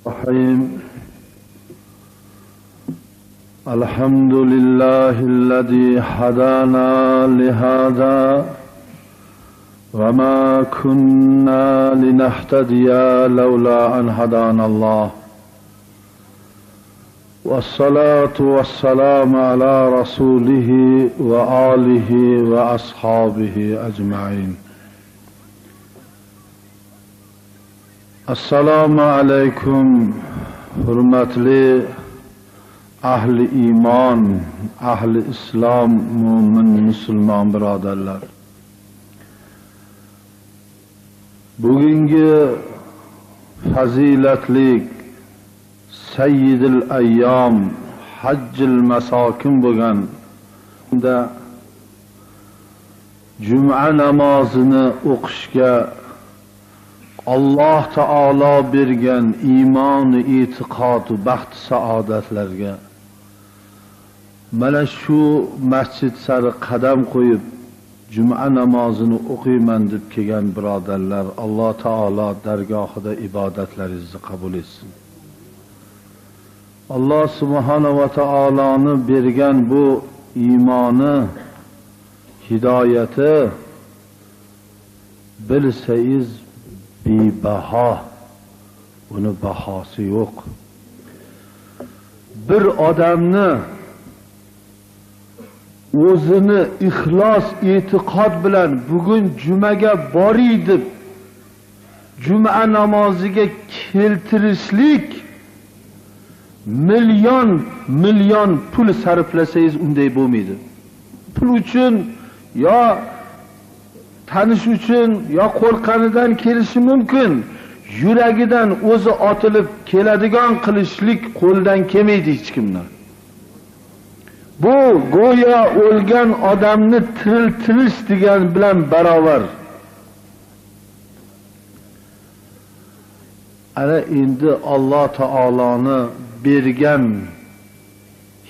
الرحيم. الحمد لله الذي هدانا لهذا وما كنا لنهتدي لولا أن هدانا الله، والصلاة والسلام على رسوله وآله وأصحابه أجمعين. Assalamu alaykum hurmatli ahli iymon, ahli islom, mo'min musulmon birodarlar. Bugungi fazilatli Sayyidil ayyam hajjil masokin bo'lgan Juma namozini o'qishga Allah Taala bergan iymon, e'tiqod va baxt saodatlarga mana shu masjid sari qadam qo'yib Juma namozini o'qiyman deb kelgan birodarlar, Alloh Taala dargohida ibodatlaringizni qabul etsin. Alloh subhanahu va taoloni bergan bu iymoni, hidoyati bilsangiz bebaho, uni bahosi yo'q. Bir odamni o'zini ixlos, e'tiqod bilan bugun jumaga boray deb juma namoziga keltirishlik million pul sarflasangiz unday bo'lmaydi. Pul uchun yo tanish uchun yo qo'rqqanidan kelishi mumkin. Yuragidan o'zi otilib keladigan qilishlik qo'ldan kelmaydi hech kimdan. Bu go'yo o'lgan odamni tiriltirish degan bilan barobar. Ana endi Alloh taoloni bergan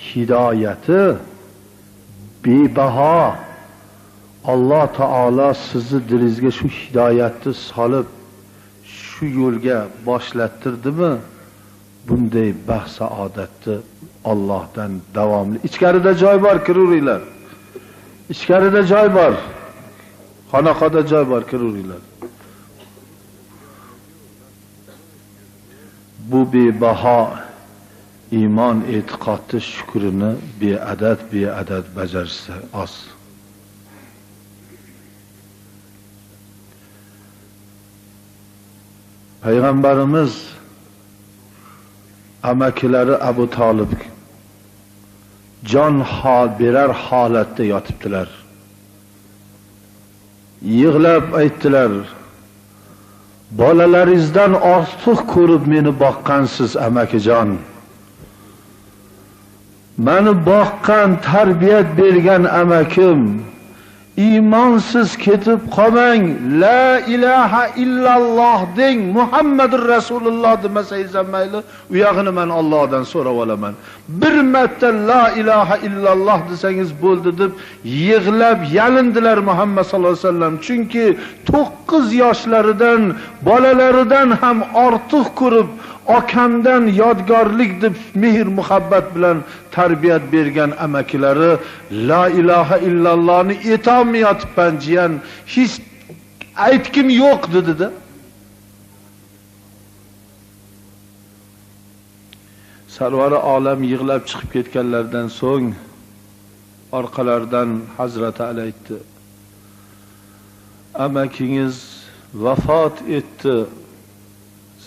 hidoyati bebaho. Alloh Taala sizni dilingizga shu hidoyatni solib shu yo'lga boshlattirdimi? Bunday baxt saodatni Allohdan davomli. Ichkarida joy bor, kiraveringlar. Ichkarida joy bor. Xonaqoda joy bor, kiraveringlar. Bu bebaho iymon, e'tiqodni shukrini beadad bajarsa oz. Payg'ambarimiz amakilari Abu Talib jon berar holatda yotibdilar. Yig'lab aytdilar: "Bolalaringizdan ortiq ko'rib meni boqqansiz amakijon. Meni boqqan, tarbiyat bergan amakim. İmansız ketib qolmang, la ilaha illalloh deng, Muhammadur Rasululloh demasangiz ham mayli, u yog'ini men Allohdan so'rab olaman. Bir marta la ilaha illalloh desangiz bo'ldi deb yig'lab yalindilar Muhammad sallallohu alayhi vasallam. Chunki 9 yoshlaridan, bolalaridan ham ortiq ko'rib, akamdan yodgorlik deb mehr muhabbat bilan tarbiyat bergan amakilari la ilaha illallohni aytolmayotibman jiyan, hech aytkim yo'q dedi-da. Sarvari olam yig'lab chiqib ketganlardan so'ng orqalaridan Hazrat Ali aytdi: "Amakingiz vafot etdi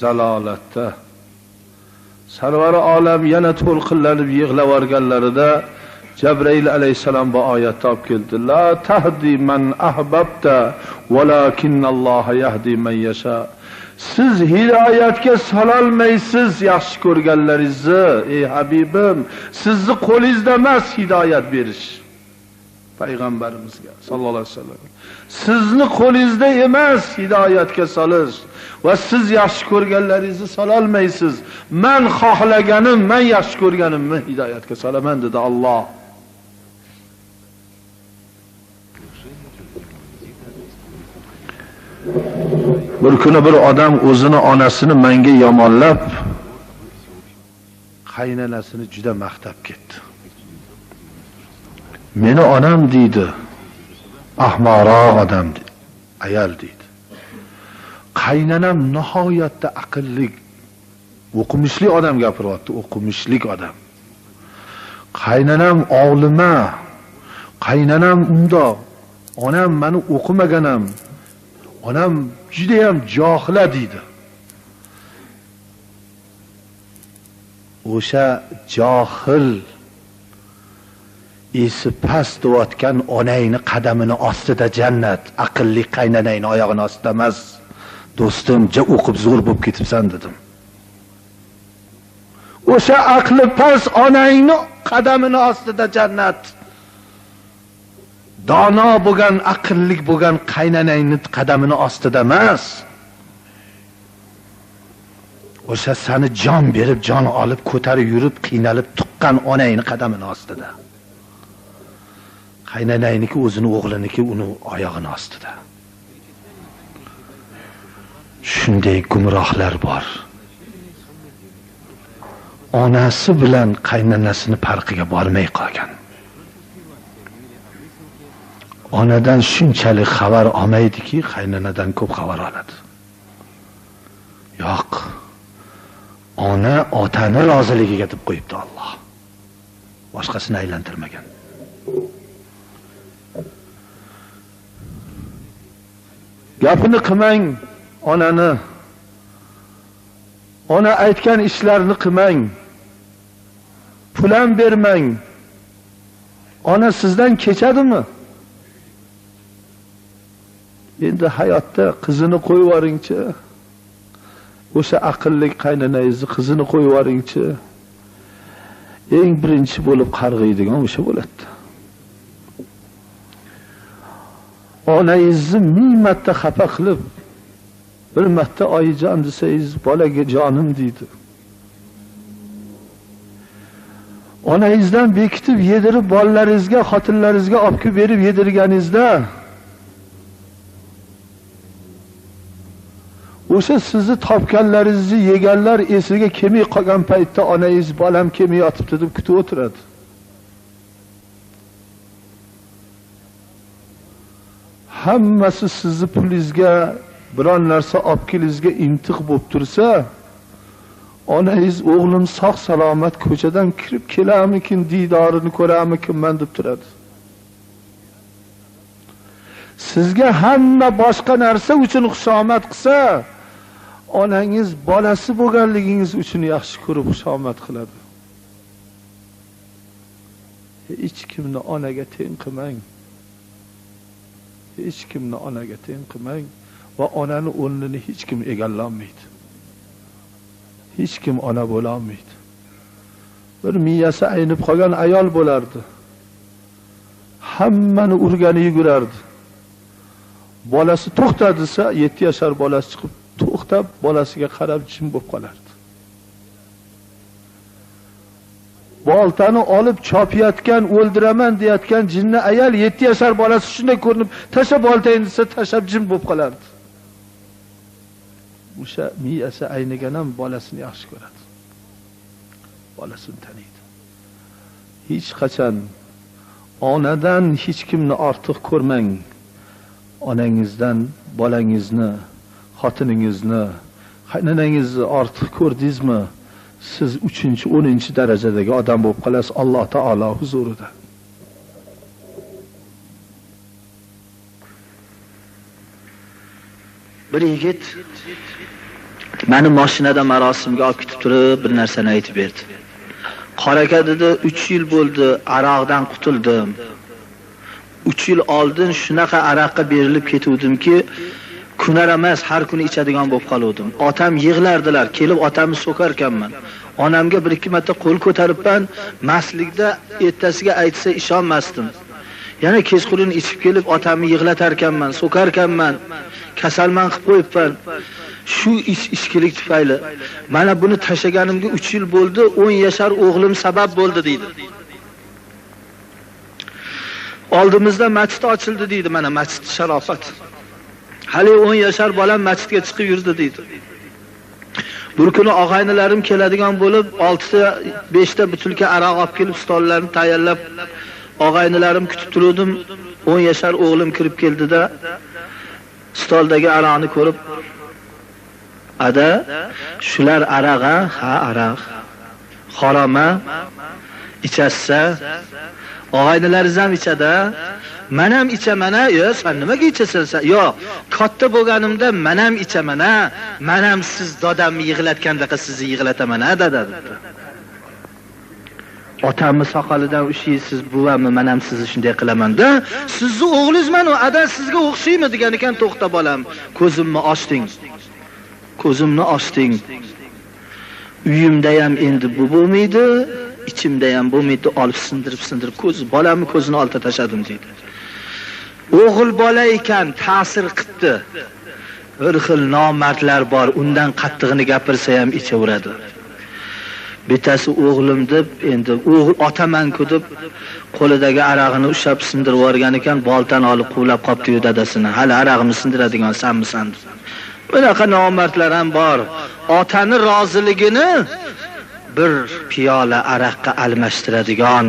zalolatda." Sarvari olam yana to'lqinlanib yig'lab organlarida Jibril alayhisalom bu oyatni olib keldi: "La tahdi man ahbabta, walakinalloh yahdi man yasha." Siz hidoyatga sololmaysiz yaxshi ko'rganlaringizni, ey Habibim. Sizni qo'lingizda emas hidoyat berish. Payg'ambarimizga sallallohu alayhi vasallam. Sizni qo'lingizda emas hidoyatga solish. Va siz yaxshi ko'rganlaringizni sololmaysiz. Men xohlaganim, men yaxshi ko'rganimni hidoyatga solaman dedi Alloh. Bir kuni bir odam o'zini onasini menga yomonlab qaynanasini juda maqtab ketdi. Meni onam deydi, ahmoqroq odam ayol deydi. Qaynanam nihoyatda aqlli, o'qimishli odam gapiryapti, o'qimishli odam. Qaynanam olima, qaynanam undoq. Onam meni o'qimaganam. Onam juda ham johila deydi. O'sha johil esi past deyotgan onangni qadamini ostida jannat, aqlli qaynanangni oyog'ini ostida emas. Do'stim, o'qib zo'r bo'lib ketibsan dedim. O'sha aqli past onangni qadamini ostida jannat. Dono bo'lgan, aqlli bo'lgan qaynanangni qadamini ostida emas. O'sha seni jon berib, jon olib, ko'tarib yurib, qiynalib tuqqan onangni qadamini ostida. Qaynanayniki o'zini o'g'liniki uni oyog'ini ostida. Shunday gumrohlar bor. Onasi bilan qaynanasini farqiga bormay qolgan. Onadan shunchalik xabar olmaydiki, qaynanadan ko'p xabar oladi. Yo'q. Ona otani roziligiga deb qo'yibdi Alloh. Boshqasini aylantirmagan. Gapini qilmang onani. Ona aytgan ishlarni qilmang. Pul ham bermang. Ona sizdan kechadimi? Endi hayotda qizini qo'yib yuboringchi. O'sha aqlli qaynanangizni qizini qo'yib yuboringchi. Eng birinchi bo'lib qarg'aydigan o'sha bo'ladi. Onangizni ming marta xafa qilib, bir marta oyijon desangiz, bolaga jonim deydi. Onangizdan bekitib yedirib bolalaringizga, xotinlaringizga olib kelib berib yedirganingizda o'sha sizni topganlaringizni yeganlar esiga kelmay qolgan paytda onangiz bolam kelmay yotibdi deb kutib o'tiradi. Hammasi sizni pulingizga, biron narsa olib kelishingizga intiq bo'lib tursa, onangiz o'g'lim sog' salomat ko'chadan kirib kelarmikin, diydorini ko'rarmikinman deb turadi. Sizga hamma boshqa narsa uchun xushomad qilsa, onangiz bolasi bo'lganligingiz uchun yaxshi ko'rib xushomad qiladi. Hech kimni onaga teng qilmang. Hech kimni onaga teng qilmang va onani o'rnini hech kim egallolmaydi. Hech kim ona bo'la olmaydi. Bir miyasi aynib qolgan ayol bo'lardi. Hammani urgani yugurardi. Bolasi to'xta desa, 7 yashar bolasi chiqib to'xtab, bolasiga qarab jim bo'lib qolardi. Boltani olib chopayotgan, o'ldiraman deyotgan jinni ayol 7 yashar bolasi shunday ko'rinib, tasha boltayni desa, tashab jim bo'lib qolardi. O'sha miyasi aynigan ham bolasini yaxshi ko'radi. Bolasini taniydi. Hech qachon onadan hech kimni ortiq ko'rmang. Onangizdan bolangizni, xotiningizni, qaynanangizni ortiq ko'rdingizmi, siz 3-10 darajadagi odam bo'lib qolasiz Alloh taolo huzurida. Bir yigit meni mashinada marosimga olib ketib turib, bir narsani aytib berdi. Qoraka dedi, 3 yil bo'ldi, aroqdan qutuldim. 3 yil oldin shunaqa aroqqa berilib ketuvdimki, kunar emas, har kuni ichadigan bo'lib qoluvdim. Otam yig'lardilar, kelib otamni so'karkanman. Onamga 1-2 marta qo'l ko'taribman, maslikda ertasiga aytsa ishonmasdim. Yana kechqurun ichib kelib otamni yig'latarkanman, so'karkanman. Kasalman qilib qo'yibman. Shu ichkilik tufayli mana buni tashaganimga 3 yil bo'ldi, 10 yashar o'g'lim sabab bo'ldi deydi. Oldimizda masjid ochildi deydi, mana masjid sharofat. Hali 10 yashar bolam masjidga chiqib yurdi deydi. Bir kuni og'aynilarim keladigan bo'lib, 6 ta 5 ta butilka aroq olib kelib, stollarni tayyorlab og'aynilarim kutib turdim. 10 yashar o'g'lim kirib keldida, stoldagi aroqni ko'rib, "Ada, shular aroq-a?" "Ha, aroq." "Haroma? Ichasiz?" "Og'aynilaringiz ham ichadi. Men ham ichaman-a." "Yo, sen nimaga ichasan sen?" "Yo'q, katta bo'lganimda men ham ichaman-a. Men ham siz dadamni yig'latganda sizni yig'lataman-a" dedi. Otamni soqolidan ushiysiz, buvamni men ham sizni shunday qilaman-da. "Sizni o'g'lingizman-ku, ada sizga o'xshaymi?" degan ekan. "To'xta bolam, ko'zimni ochding. Ko'zimni ochding. Uyimda ham endi bu bo'lmaydi, ichimda ham bo'lmaydi, olib sindirib bolamni ko'zini olta tashladim" dedi. O'g'il bola ekan, ta'sir qildi. Bir xil nomardlar bor, undan qattig'ini gapirsa ham ichaveradi. Bittasi o'g'lim deb, endi o'g'il otaman-ku deb qo'lidagi arog'ini ushlab sindirib yuborgan ekan, boltani olib quvlab qopdi-yu dadasini. "Hali arog'imni sindiradigan senmisan?" deb. Bunaqa nomardlar ham bor. Otani roziligini bir piyola aroqqa almashtiradigan,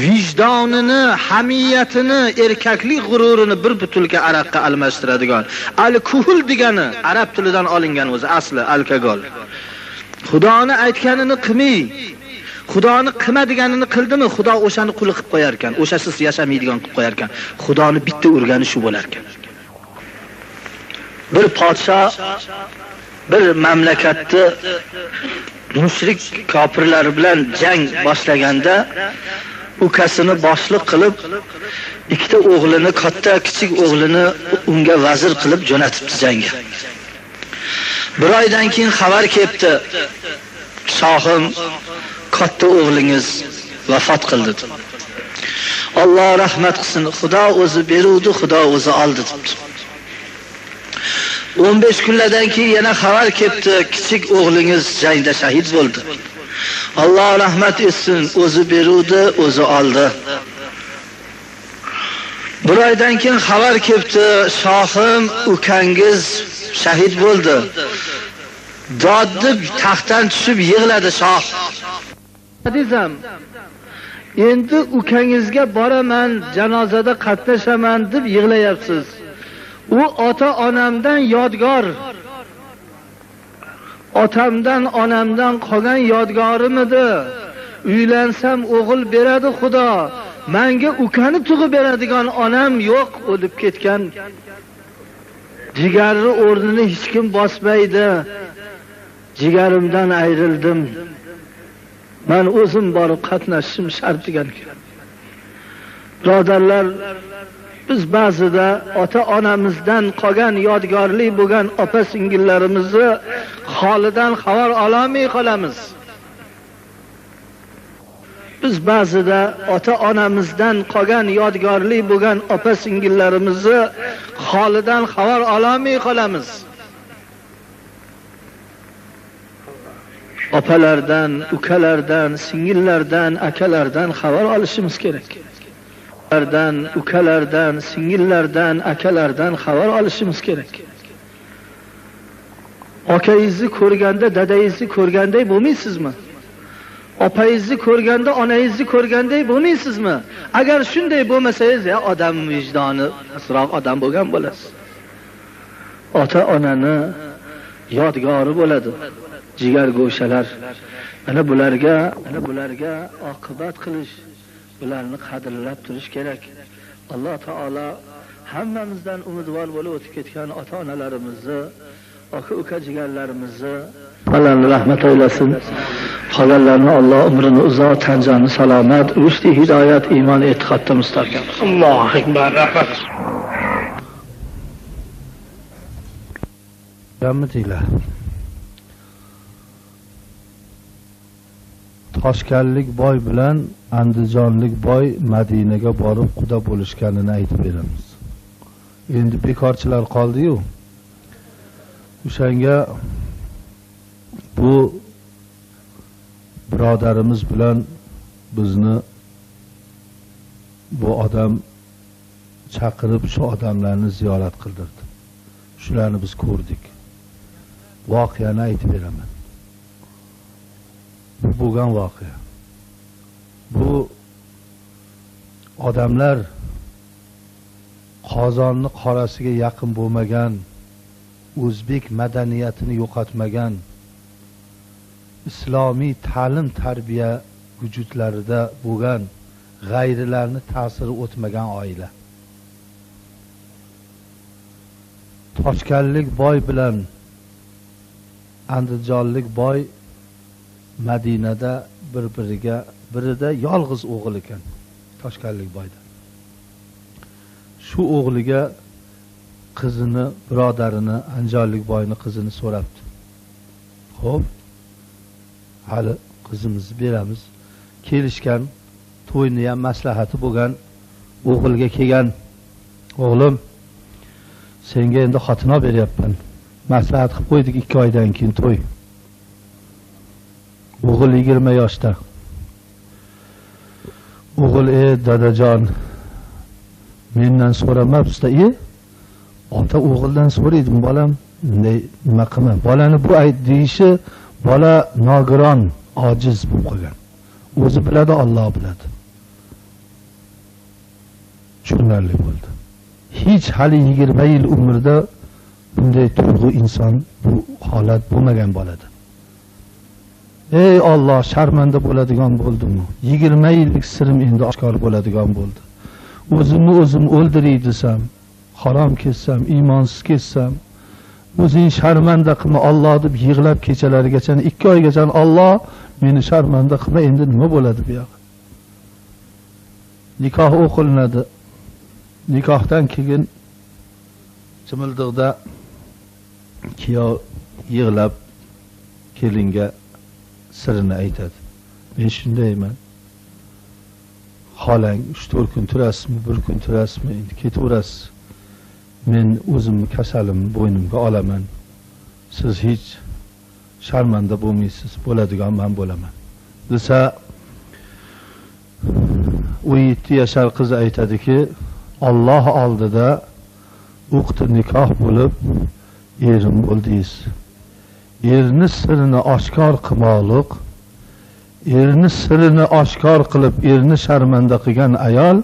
vijdonini, hamiyatini, erkaklik g'ururini bir butilka aroqqa almashtiradigan. Alkohol degani arab tilidan olingan o'zi, asli alkogol. Xudoni aytganini qilmay, Xudoni qilmadiganini qildimi, Xudo o'shani quli qilib qo'yar ekan, o'shasiz yashamaydigan qilib qo'yar ekan. Xudoni bitta urgani shu bo'lar ekan. Bir podsho bir mamlakatni mushrik kofirlar bilan jang boshlaganda ukasini boshliq qilib, ikkita o'g'lini, katta kichik o'g'lini unga vazir qilib jo'natibdi jangga. Bir oydan keyin xabar kelibdi. "Shohim, katta o'g'lingiz vafot qildi" deb. "Alloh rahmat qilsin, Xudo o'zi beruvdi, Xudo o'zi oldi" debdi. 15 kunlardan keyin yana xabar kelibdi, "Kichik o'g'lingiz jangda shahid bo'ldi. Alloh rahmat etsin, o'zi beruvdi, o'zi oldi." Bir oydan keyin xabar kelibdi, "Shohim, ukangiz shahid bo'ldi." Dodib taxtdan tushib yig'ladi shoh. "Adizam, endi ukangizga boraman, janozada qatnashaman deb yig'layapsiz. U ota-onamdan yodgor. Otamdan, onamdan qolgan yodgorimidi? Uylansam o'g'il beradi Xudo. Menga ukani tug'ib beradigan onam yo'q, o'lib ketgan. Jigarni o'rnini hech kim bosmaydi. Jigarimdan ayrildim. Men o'zim borib qatnashishim shart" degan ekan. Birodarlar, biz ba'zida ota-onamizdan qolgan yodgorlik bo'lgan opa-singillarimizni holidan xabar olmay qolamiz. Biz ba'zida ota-onamizdan qolgan yodgorlik bo'lgan opa-singillarimizni holidan xabar olmay qolamiz. Opalardan, ukalardan, singillardan, akalardan xabar olishimiz kerak. Ukalardan, singillardan, akalardan xabar olishimiz kerak. Okangizni ko'rganda, dadangizni ko'rganday bo'lmaysizmi? Opangizni ko'rganda, onangizni ko'rganday bo'lmaysizmi? Agar shunday bo'lmasangiz, odam vijdoni asroq odam bo'lgan bo'lasiz. Ota-onani yodgori bo'ladi. Jigar go'shalar. Mana bularga oqibat qilish, bularni qadrlab turish kerak. Alloh taolo hammamizdan umidvor bo'lib o'tib ketgan ota-onalarimizni, aka-uka jigarlarimizni Alloh rahmat aylasin. Qolganlarni Alloh umrini uzoq, tan joni salomat, rushdi, hidoyat, iymon, e'tiqodda mustahkam. Allohu akbar. Rahmat. Jammitila. Toshkanlik boy bilan Andijonlik boy Madinaga borib quda bo'lishganini aytib beramiz. Endi bekorchilar qoldi-yu. O'shanga bu birodarimiz bilan bizni bu odam chaqirib shu odamlarni ziyorat qildirdi. Shularni biz ko'rdik. voqeani aytib beraman. Bu bo'lgan voqea. Bu odamlar Qozonni qorasiga yaqin bo'lmagan, o'zbek madaniyatini yo'qotmagan, islomiy ta'lim tarbiya vujudlarida bo'lgan, g'ayrilarni ta'siri o'tmagan oila. Toshkanlik boy bilan Andijonlik boy Madinada birida yolg'iz o'g'il ekan, Toshkanlik boyda. Shu o'g'liga qizini, birodarini, Andijonlik boyning qizini so'rabdi. Xo'p, hali qizimizni beramiz. Kelishgan, to'yni ham maslahati bo'lgan, o'g'ilga kelgan, o'g'lim, senga endi xotin olib beryapman. Maslahat qilib qo'ydik, 2 oydan keyin to'y. O'g'il 20 yoshda. O'g'il, dadajon, mendan so'ramabsiz-da, ota o'g'ildan so'raydim, bolam, nima qilman? Bolani bu deyishi, bola nogiron, ojiz bo'lib qolgan. O'zi biladi, Alloh biladi. Tushunarli bo'ldi. Hech hali 20 yil umrida bunday tuyg'u inson, bu holat bo'lmagan bolada. Ey Alloh, sharmanda bo'ladigan bo'ldimmi? 20 yillik sirim endi oshkor bo'ladigan bo'ldi. O'zimni o'zim o'ldiray desam, harom kessam, iymonsiz kessam, o'zing sharmanda qilma Alloh deb yig'lab kechalarigacha, 2 oygacha Alloh meni sharmanda qilma, endi nima bo'ladi bu yoq? Nikoh o'qilinadi. Nikohdan keyin Chimildiqda kuyov yig'lab kelinga sirini aytadi. Men shundayman. Xolang 3-4 kun turasizmi, 1 kun turasizmi, endi ketaverasiz. Men o'zimni kasalimni bo'ynimga olaman. Siz hech sharmanda bo'lmaysiz, bo'ladigan men bo'laman. Desa, o 7 yashar qiz aytadiki, Alloh oldida o'qti nikoh bo'lib, erim bo'ldingiz. Erni sirini oshkor qilmoqlik, erni sirini oshkor qilib, erni sharmanda qilgan ayol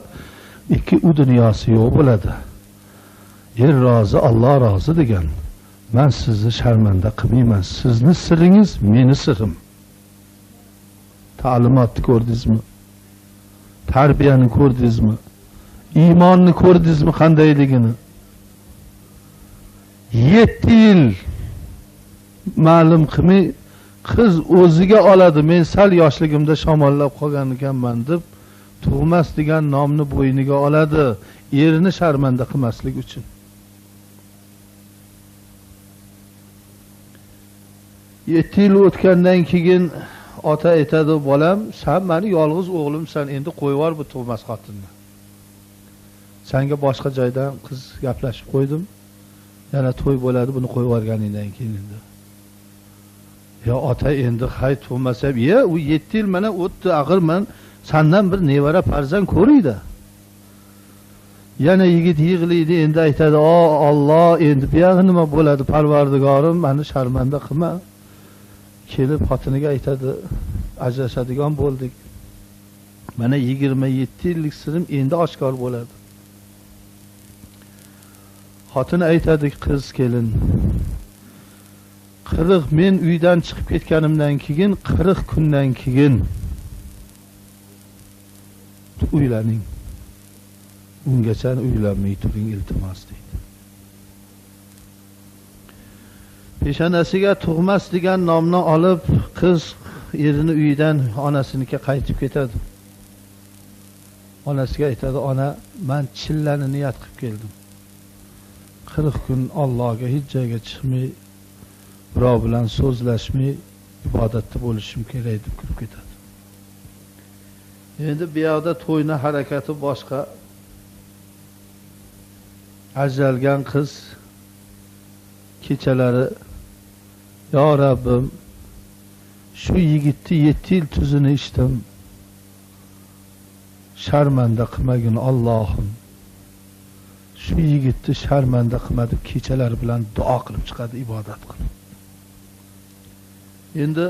2 dunyosi yo'q bo'ladi. Er rozi, Alloh rozi degan. Men sizni sharmanda qilmayman. Sizni siringiz meni sirim. Ta'limotni ko'rdingizmi? Tarbiyani ko'rdingizmi? Iymonni ko'rdingizmi qandayligini? 7 yil ma'lum qilmay qiz o'ziga oladi. Men sal yoshligimda shamollab qolgan ekanman deb tug'mas degan nomni bo'yniga oladi, erini sharmanda qilmaslik uchun. 7 yil o'tgandan keyin ota aytadi, bolam, sen meni yolg'iz o'g'limsan, endi qo'yib yubor bu tug'mas xotinni. Senga boshqa joydan qiz gaplashib qo'ydim. Yana to'y bo'ladi, buni qo'yib yuborganingdan keyin endi. Ya ota, endi hay tug'masa, u 7 yil mana o'tdi, axir men sendan bir nevara farzand ko'riydi. Yana yigit yig'laydi, endi aytadi, "O Alloh, endi bu yog'i nima bo'ladi? Parvardigorim, meni sharmanda qilma." Kelib xotiniga aytadi, ajrashadigan bo'ldik. Mana 27 yillik sirim endi oshkor bo'ladi. Xotin aytadi, qiz kelin, 40 men uydan chiqib ketganimdan keyin 40 kundan keyin uylaning. Ungacha uylanmay turing iltimos deydi. Peshonasiga tug'mas degan nomni olib, qiz erini uyidan onasinikiga qaytib ketadi. Onasiga aytadi, "Ona, men chillani niyat qilib keldim. 40 kun Allohga hech joyga chiqmay, birov bilan so'zlashmay ibodatda bo'lishim kerak" deb kirib ketadi. Endi bu yoqda to'yni harakati boshqa. Ajralgan qiz kechalari, "Ya Rabbim, shu yigitni 7 yil tuzini ichdim. Sharmanda qilmagin Allohim. Shu yigitni sharmanda qilma" deb kechalar bilan duo qilib chiqadi, ibodat qilib. Endi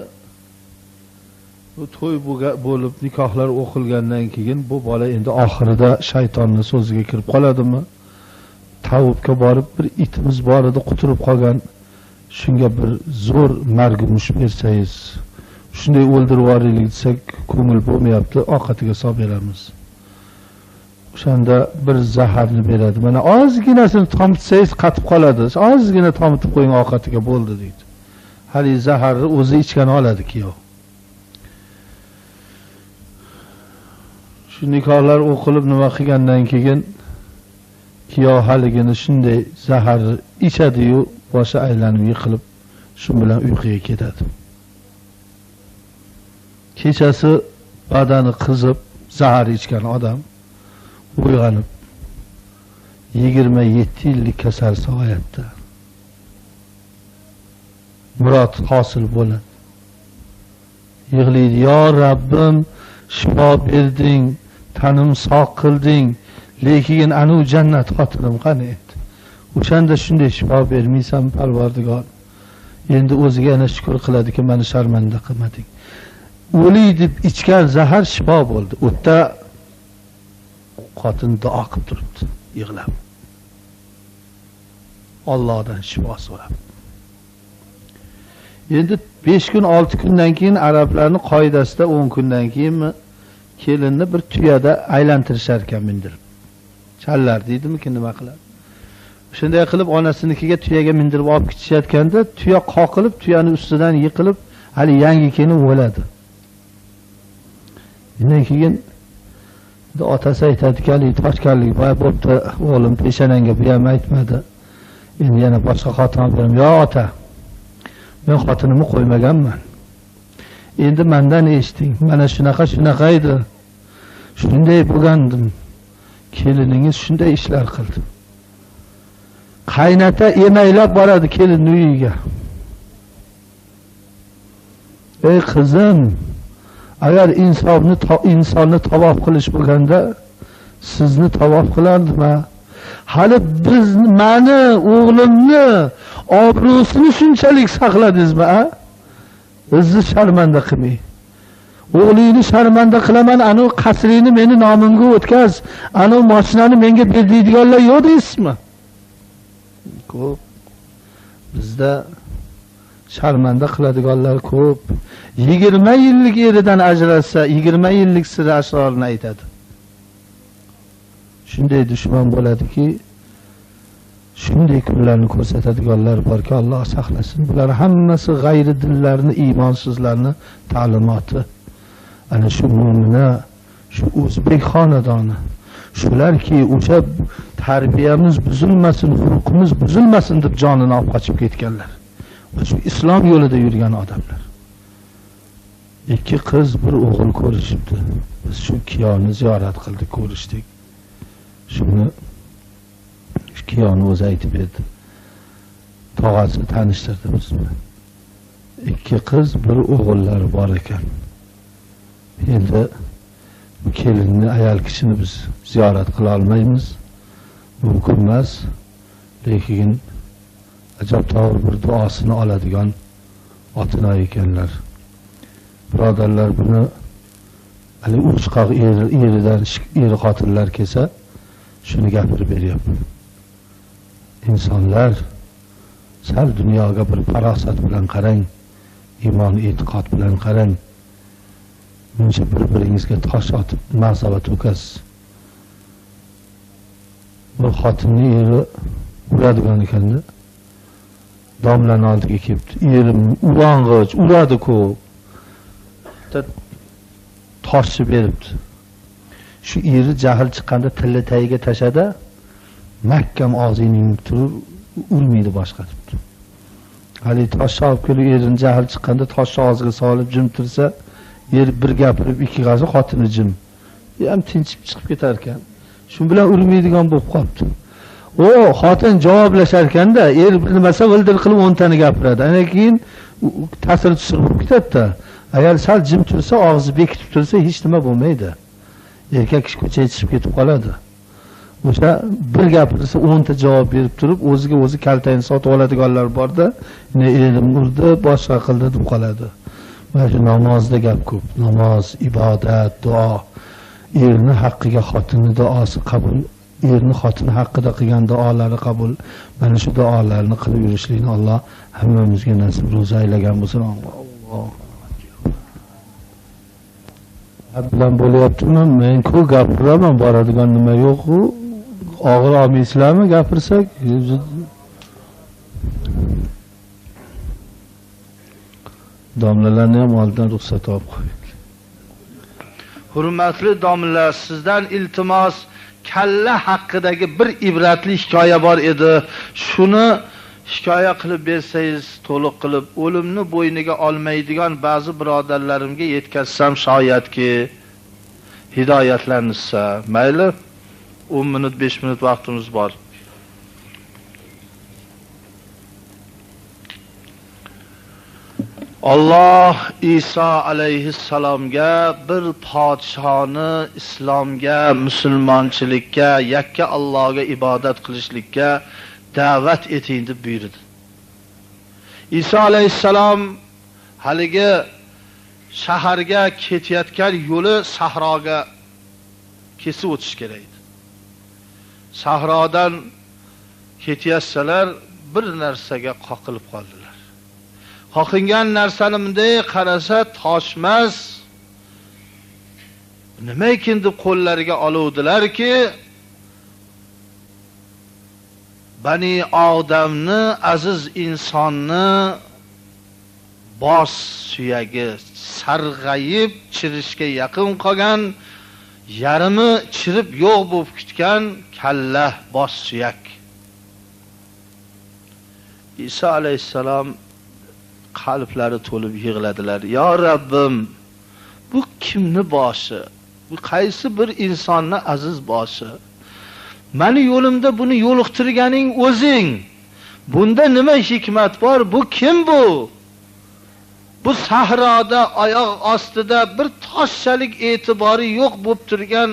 bu to'y bo'lib nikohlar o'qilgandan keyin bu bola endi oxirida shaytonning so'ziga kirib qoladimi? Tavubga borib bir itimiz bor edi, quturib qolgan. Shunga bir zo'r margumush bersangiz, shunday o'ldirib yuboraylik desak, ko'ngil bo'lmayapti, ovqatiga solib beramiz. O'shanda bir zaharni beradi. Mana ozginasini tomitsangiz qatib qoladi. Ozgina tomitib qo'ying ovqatiga bo'ldi deydi. Hali zaharni o'zi ichgani oladi kuyov. Shu nikohlar o'qilib nima qilgandan keyin kuyov haligini shunday zaharni ichadi-yu, boshi aylanib yiqilib, shu bilan uyquga ketadi. Kechasi badani qizib, zahar ichgan odam uyg'onib 27 yillik kasal sog'ayapti. Murod hosil bo'ladi. Yig'laydi: "Yo Rabbim, shifo berding, tanim sog' qilding, lekin anu jannat xotinim qani edi? O'shanda shunday shifo bermaysan Parvardigor. Endi o'ziga yana shukr qiladiki, meni sharmanda qilmading." O'lay deb ichgan zahar shifo bo'ldi. O'tda xotin duo qilib turibdi, yig'lab. Allohdan shifo so'rab. Endi 5 kun, 6 kundan keyin arablarning qoidasida 10 kundan keyinmi kelinni bir tuyada aylantirishar ekan mindirib. Challar deydimi, nima qiladi? Shunday qilib onasinikiga tuyaga mindirib olib ketishayotganda, tuya qoqilib, tuyaning ustidan yiqilib, hali yangi kelin o'ladi. Undan keyin otasi aytadi-ki, toshkanlik bo'pti, o'g'lim peshonangga bu ham aytmadi. Endi yana boshqa xotin berim. Yo ota, men xotinimni qo'ymaganman. Endi mendan eshiting. Mana shunaqa edi. Shunday bo'lgandim. Keliningiz shunday ishlar qildi. Qaynota emaylab boradi kelinning uyiga. Ey qizim, agar insonni tavof qilish bo'lganda, sizni tavof qilardimi? Hali meni o'g'limni obro'sini shunchalik saqladingizmi, a? Bizni sharmanda qilmang. O'g'lingni sharmanda qilaman, anu qasringni meni nomimga o'tkaz, anu mashinani menga ber deydiganlar yo'q deysizmi? Ko'p. Bizda sharmanda qiladiganlar ko'p. 20 yillik eridan ajralsa, 20 yillik siri asrorini aytadi. Shunday dushman bo'ladiki, shunday kunlarni ko'rsatadiganlar borki, Alloh saqlasin. Bular hammasi g'ayri dinlarni, iymonsizlarni ta'limoti. Ana shu mu'mina, shu o'zbek xonadoni, shularki o'sha tarbiyamiz buzilmasin, xulqimiz buzilmasin deb jonini olib qochib ketganlar. Va shu islom yo'lida yurgan odamlar. 2 qiz, bir o'g'il ko'rishibdi. Biz shu kiyoni ziyorat qildik, ko'rishdik. Shuni kiyoni o'zi aytib berdi. Tog'asi tanishtirdi bizni. 2 qiz, bir o'g'illari bor ekan. Endi bu kelinni, ayol kishini biz ziyorat qila olmaymiz. Mumkin emas. Lekin ajob tavr bir duosini oladigan otina ekanlar. Birodarlar, buni hali urushqoq eridan eri xotinlar kelsa, shuni gapirib beryapman. Insonlar sal dunyoga bir farosat bilan qarang, iymon, e'tiqod bilan qarang. Buncha bir-biringizga tosh otib munosabat o'tkazsiz. Bu xotinni eri uradigan ekanda, domlaning oldiga kelibdi. Erim urang'ich, uradi ko'p. Toshni beribdi. Shu eri jahl chiqqanda tilla tagiga tashada, mahkam og'zini yumib turib, urmaydi boshqa debdi. Hali toshni olib kelib, erini jahl chiqqanda toshni og'ziga solib jim tursa, yer bir gapirib, 2 g'azi xotini jim. Ham tinchib chiqib ketar ekan. Shu bilan urmaydigan bo'lib qolibdi. O, xotin javoblashar ekanda, er bir nimasa vildir qilib 10 tani gapiradi. Ana keyin ta'sir tushirib ketadi. Agar sal jim tursa, og'zi bekitib tursa, hech nima bo'lmaydi. Erkak kishi ko'chaga chiqib ketib qoladi. O'sha bir gapirsa 10 ta javob berib turib, o'ziga o'zi kaltayni sotib oladiganlar borda, ne elim urdi, boshqa qildi deb qoladi. Mana shu namozda gap ko'p. Namoz, ibodat, duo. Erni haqqiga xotinni duosi qabul, erni xotini haqqida qilgan duolari qabul. Mana shu duolarni qilib yurishlikni Alloh hammamizga nasib ro'za aylagan bo'lsin. Alloh. Bilan bo'lyaptimi? Men ko'p gapiraman, boradigan nima yo'q-ku. Og'ir olmaysizlarmi gapirsak? Domlalarni ham oldidan ruxsat olib qo'ying. Hurmatli domlalar, sizdan iltimos, kalla haqidagi bir ibratli hikoya bor edi. Shuni hikoya qilib bersangiz, to'liq qilib, o'limni bo'yniga olmaydigan ba'zi birodarlarimga yetkazsam shoyatki hidoyatlansa. Mayli? 10 minut, 5 minut vaqtimiz bor. Alloh Iso alayhissalomga bir podshoni islomga, musulmonchilikka, yakka Allohga ibodat qilishlikka da'vat eting deb buyurdi. Iso alayhissalom haligi shaharga ketayotgan yo'li sahroga kesib o'tish kerak edi. Sahrodan ketayotsalar bir narsaga qoqilib qoldilar. Qoqingan narsani bunday qarasa toshmas. Nima ekan deb qo'llariga oluvdilarki, Bani Odamni, aziz insonni bosh suyagi sarg'ayib chirishga yaqin qolgan, yarimi chirib yo'q bo'lib ketgan kalla bosh suyak. Iso alayhissalom qalblari to'lib yig'ladilar. Yo Rabbim, bu kimni boshi? Bu qaysi bir insonni aziz boshi? Meni yo'limda buni yo'liqtirganing o'zing. Bunda nima hikmat bor? Bu kim bu? Bu sahroda oyoq ostida bir toshchalik e'tibori yo'q bo'lib turgan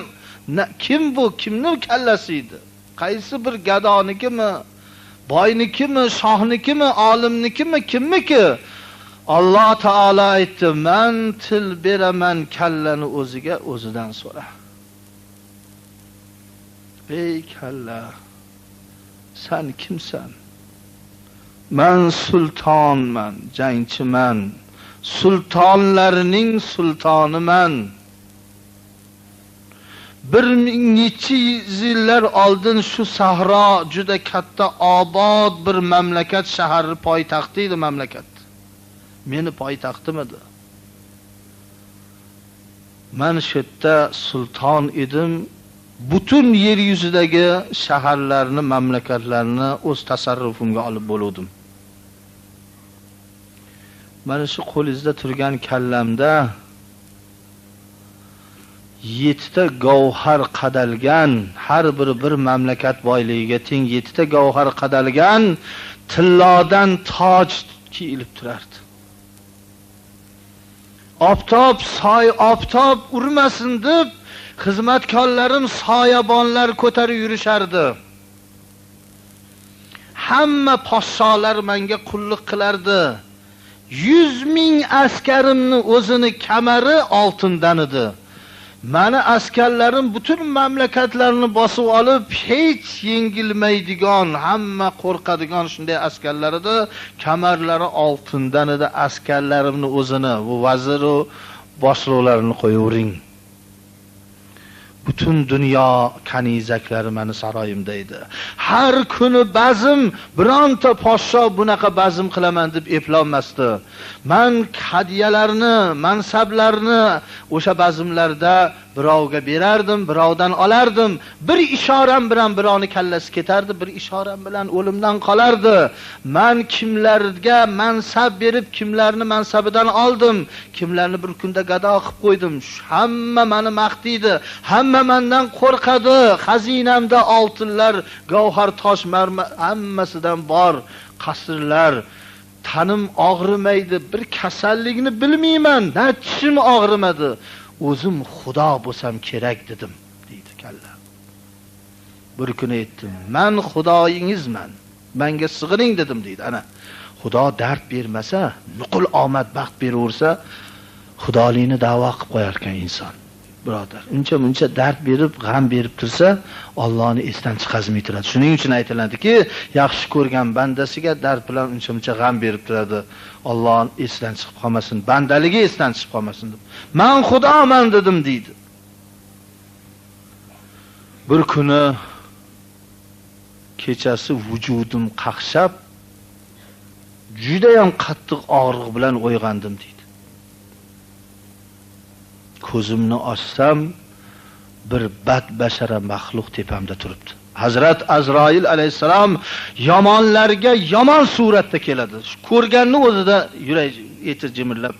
kim bu? Kimning kallasi edi? Qaysi bir gadonikimi? Boynikimi, shohnikimi, olimnikimi, kimmiki? Alloh taolo aytdi, men til beraman kallani o'ziga, o'zidan so'ra. Ey kalla, sen kimsan? Men sultonman, jangchiman, sultonlarning sultoniman. 1000 yillar oldin shu sahro juda katta obod bir mamlakat, shahar poytaxti edi mamlakat. Meni poytaxtim edi. Men shu yerda sulton edim. Butun yer yuzidagi shaharlarni, mamlakatlarni o'z tasarrufimga olib bo'ldim. Mana shu qo'lingizda turgan kallamda 7 ta gavhar qadalgan, har biri bir mamlakat boyligiga teng 7 ta gavhar qadalgan tillodan toj kiyilib turardi. Oftob urmasin deb xizmatkorlarim soyabonlar ko'tarib yurishardi. Hamma podsholar menga qulluq qilardi. 100,000 askarimni o'zini kamari oltindan edi. Meni askarlarim butun mamlakatlarni bosib olib, hech yengilmaydigan, hamma qo'rqadigan shunday askarlar edi. Kamarlari oltindan edi. Askarlarimni o'zini, bu vazir va boshliqlarni qo'yavering. Butun dunyo kanizaklari meni saroyimda edi. Har kuni bazm, bironta podsho bunaqa bazm qilaman deb eplolmasdi. Men hadiyalarni, mansablarni o'sha bazmlarda birovga berardim, birovdan olardim. Bir ishoram bilan birovni kallasi ketardi, bir ishoram bilan o'limdan qolardi. Men kimlarga mansab berib, kimlarni mansabidan oldim, kimlarni bir kunda gado qilib qo'ydim. Hamma meni maqtaydi, hamma mendan qo'rqadi. Xazinamda oltinlar, gavhar, tosh, marmar hammasidan bor, qasrlar. Tanim og'rimaydi, bir kasallikni bilmayman, na tishim og'rimadi. O'zim xudo bo'lsam kerak dedim, deydi kalla. Bir kuni aytdim, "Men Xudoyingizman. Menga sig'ining" dedim deydi. Ana, Xudo dard bermasa, nuqul omad baxt beraversa, xudolikni da'vo qilib qo'yar ekan inson. Birodar, uncha dard berib, g'am berib tursa, Allohni esdan chiqazmay turadi. Shuning uchun aytiladiki, yaxshi ko'rgan bandasiga dard bilan uncha g'am berib turadi. Allohni esdan chiqib qolmasin, bandaligi esdan chiqib qolmasin deb. "Men Xudoman" dedim deydi. Bir kuni kechasi vujudim qaqshab, juda ham qattiq og'riq bilan uyg'ondim deydi. Ko'zimni ochsam, bir badbashara maxluq tepamda turibdi. Hazrat Azroil alayhisalom yomonlarga yomon suratda keladi. Ko'rganni o'zida yurak eti jimirlab